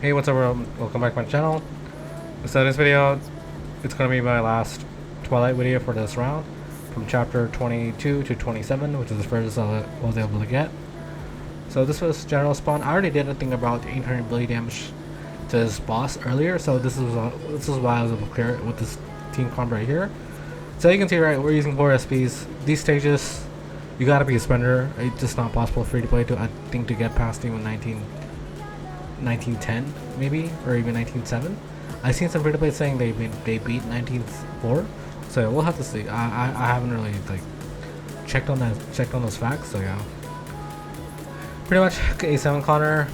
Hey, what's up, everyone? Welcome back to my channel. So this video, it's going to be my last Twilight video for this round, from chapter 22 to 27, which is the furthest I was able to get. So this was general spawn. I already did a thing about 800 ability damage to this boss earlier, so this is why I was able to clear it with this team comp right here. So you can see, right, we're using 4 SPs. These stages, you gotta be a spender. It's just not possible free to play to, I think, to get past even 1910 maybe, or even 1907. I've seen some free to play saying they beat 1904, so we'll have to see. I haven't really like checked on those facts, so yeah. Pretty much A7 Connor,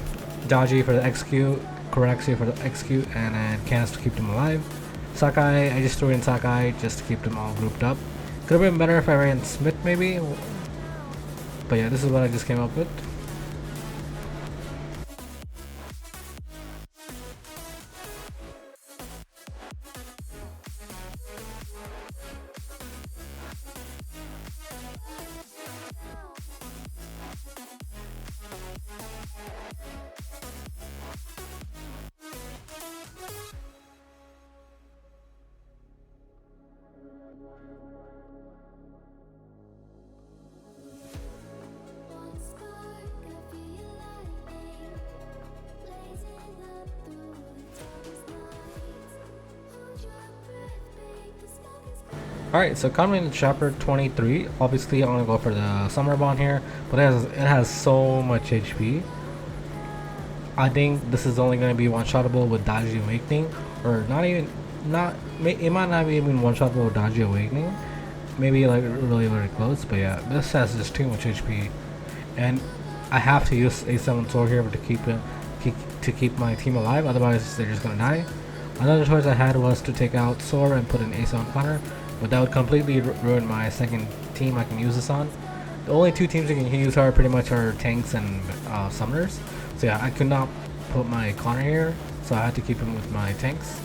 Dodgy for the execute, Koraxia for the execute, and then Canis to keep them alive. Sakai, I just threw in Sakai just to keep them all grouped up. Could have been better if I ran Smith maybe, but yeah, this is what I just came up with. Alright, so coming to chapter 23, obviously I'm gonna go for the summer bond here, but it has so much HP. I think this is only gonna be one-shottable with Dodgy Awakening, or it might not be even one-shottable with Dodgy Awakening. Maybe like really close, but yeah, this has just too much HP, and I have to use A7 Sword here to keep my team alive. Otherwise, they're just gonna die. Another choice I had was to take out Sora and put in A7 Connor, but that would completely ruin my second team I can use this on. The only two teams you can use are pretty much our tanks and summoners. So yeah, I could not put my Connor here, so I had to keep him with my tanks.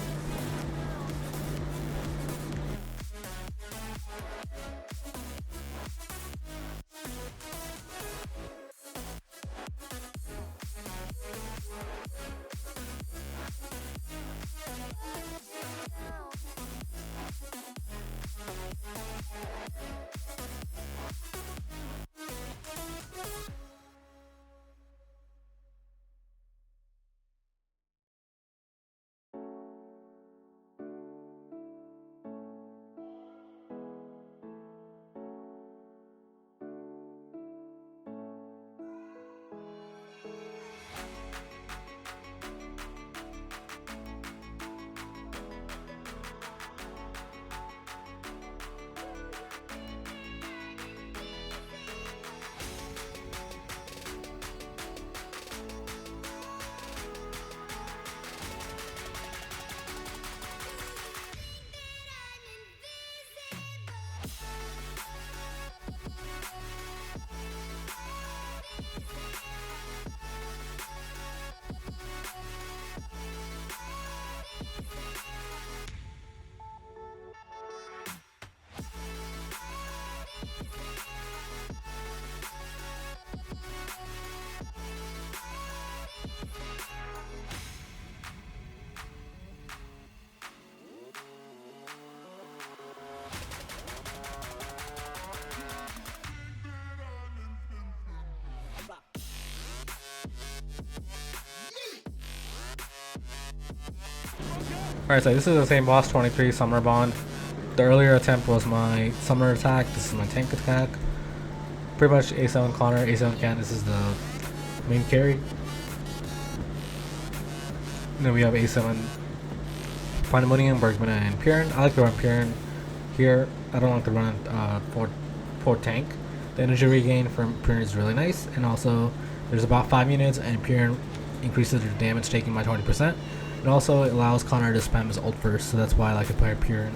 Alright, so this is the same boss, 23 Summer Bond. The earlier attempt was my Summer attack, this is my tank attack. Pretty much A7 Connor, A7 Can, this is the main carry. And then we have A7 Pandemonium, Bergman, and Piran. I like to run Piran here. I don't like to run for tank. The energy regain from Piran is really nice, and also there's about 5 units, and Piran increases your damage taken by 20%. And also it allows Connor to spam his ult first, so that's why I like to play Piran.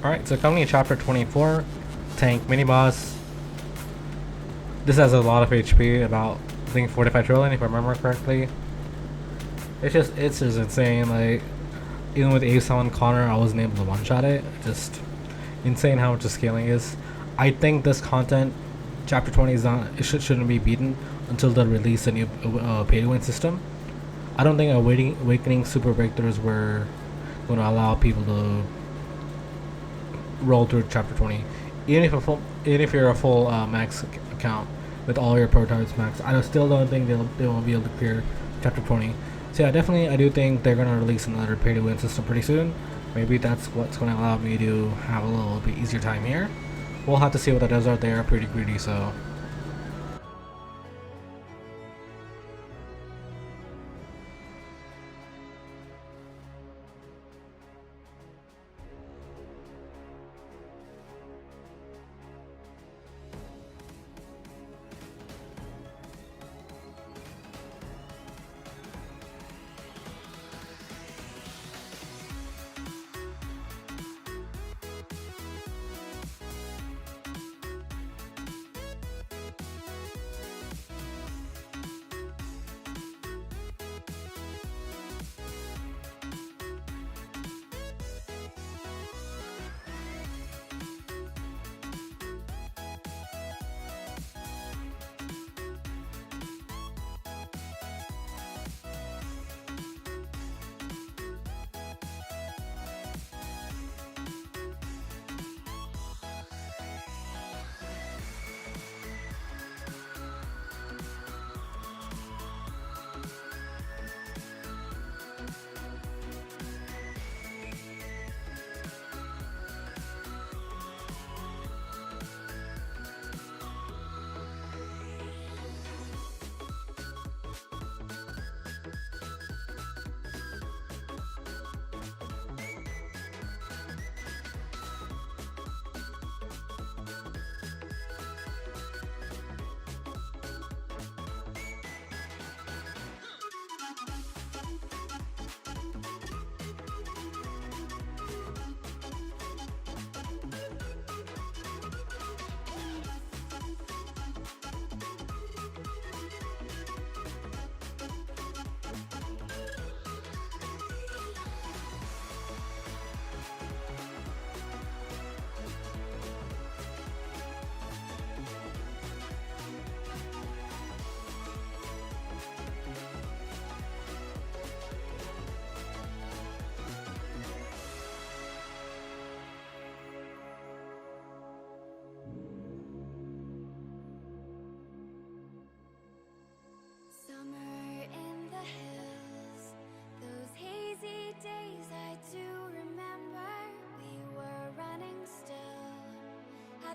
Alright, so coming in chapter 24, tank mini boss. This has a lot of HP, about I think 45 trillion if I remember correctly. It's just insane. Like even with Ace on Connor, I wasn't able to one shot it. Just insane how much the scaling is. I think this content, chapter 20 is not. Shouldn't be beaten until they release a new pay to win system. I don't think awakening super breakthroughs were going to allow people to roll through chapter 20. Even if you're a full max account with all your prototypes max, I still don't think they won't be able to clear chapter 20. So yeah, definitely I do think they're gonna release another pay to win system pretty soon. Maybe that's what's gonna allow me to have a little bit easier time here. We'll have to see what that does out there. Pretty greedy, so.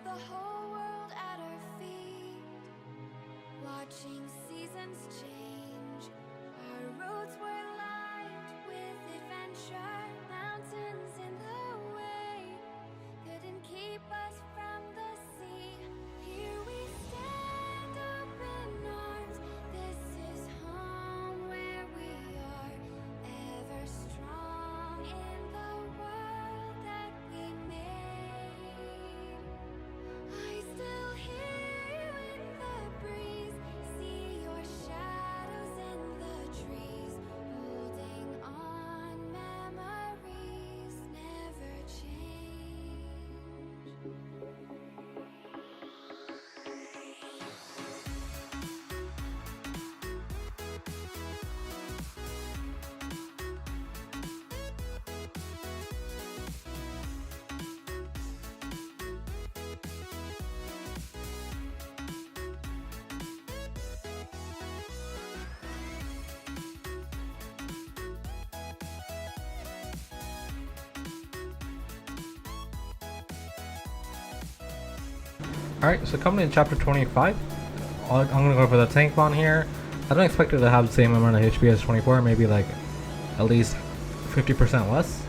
The whole world at our feet, watching seasons change. Our roads were lined with adventure, mountains in the way couldn't keep us from the sea. Here we stand open arms. This is home where we are, ever strong in the world that we made. I still hear you in the breeze, see your shadows in the trees, holding on, memories never change. Alright, so coming in chapter 25, I'm gonna go for the tank bond here. I don't expect it to have the same amount of HP as 24, maybe like at least 50% less.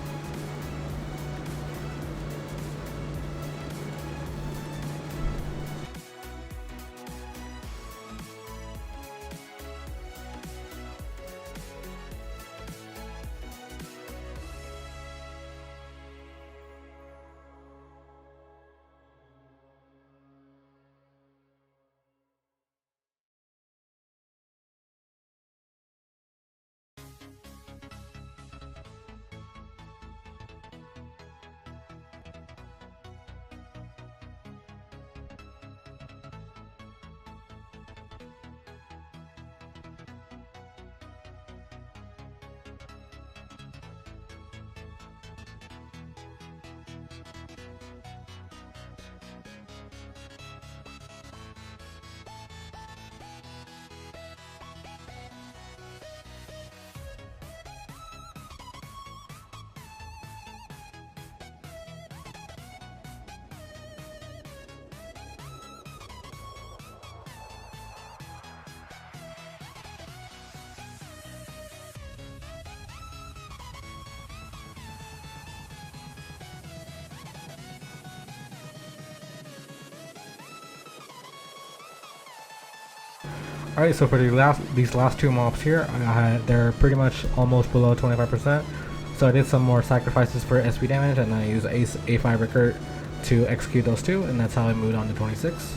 Alright, so for these last two mobs here, they're pretty much almost below 25%. So I did some more sacrifices for SP damage, and I used A5 Recruit to execute those two, and that's how I moved on to 26.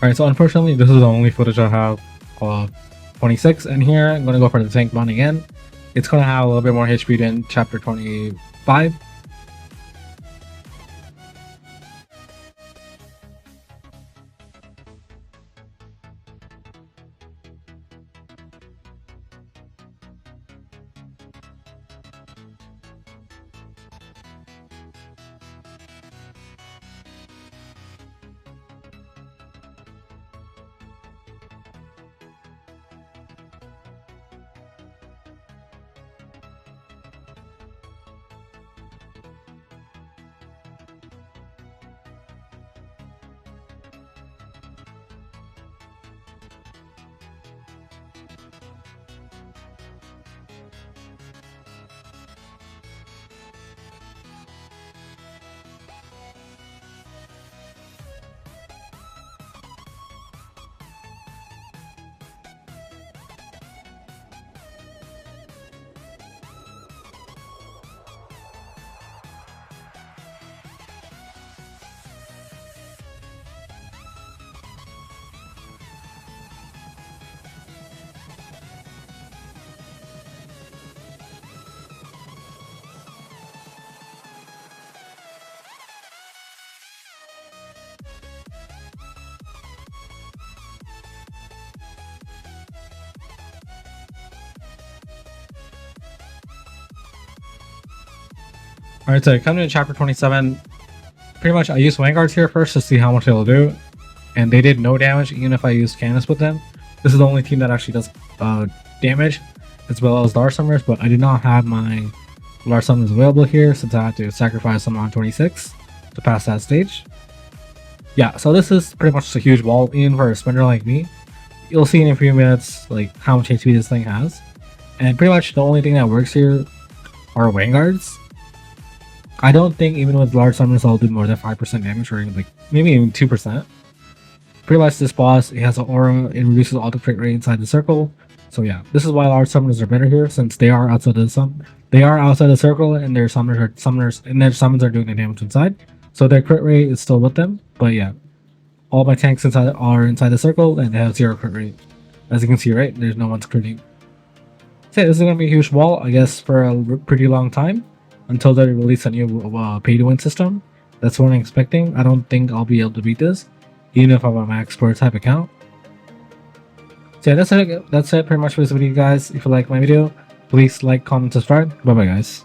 Alright, so unfortunately this is the only footage I have of 26, and here I'm going to go for the tank bond again. It's going to have a little bit more HP than chapter 25. Alright, so coming to chapter 27, pretty much I used Vanguards here first to see how much they'll do, and they did no damage even if I used Candace with them. This is the only team that actually does damage, as well as Large Summoners, but I did not have my Large Summoners available here since I had to sacrifice them on 26 to pass that stage. Yeah, so this is pretty much a huge wall, even for a spender like me. You'll see in a few minutes like how much HP this thing has, and pretty much the only thing that works here are Vanguards. I don't think even with large summons I'll do more than 5% damage, or like maybe even 2%. Pretty much this boss, it has an aura, it reduces auto crit rate inside the circle. So yeah, this is why large summoners are better here, since they are outside the circle, and their summons are doing the damage inside. So their crit rate is still with them. But yeah, all my tanks inside are inside the circle, and they have 0 crit rate. As you can see, right, there's no one's critting. So yeah, this is gonna be a huge wall, I guess, for a pretty long time, until they release a new pay-to-win system. That's what I'm expecting. I don't think I'll be able to beat this, even if I'm a max score type account. So yeah, that's it pretty much for this video, guys. If you like my video, please like, comment, subscribe. Bye bye, guys.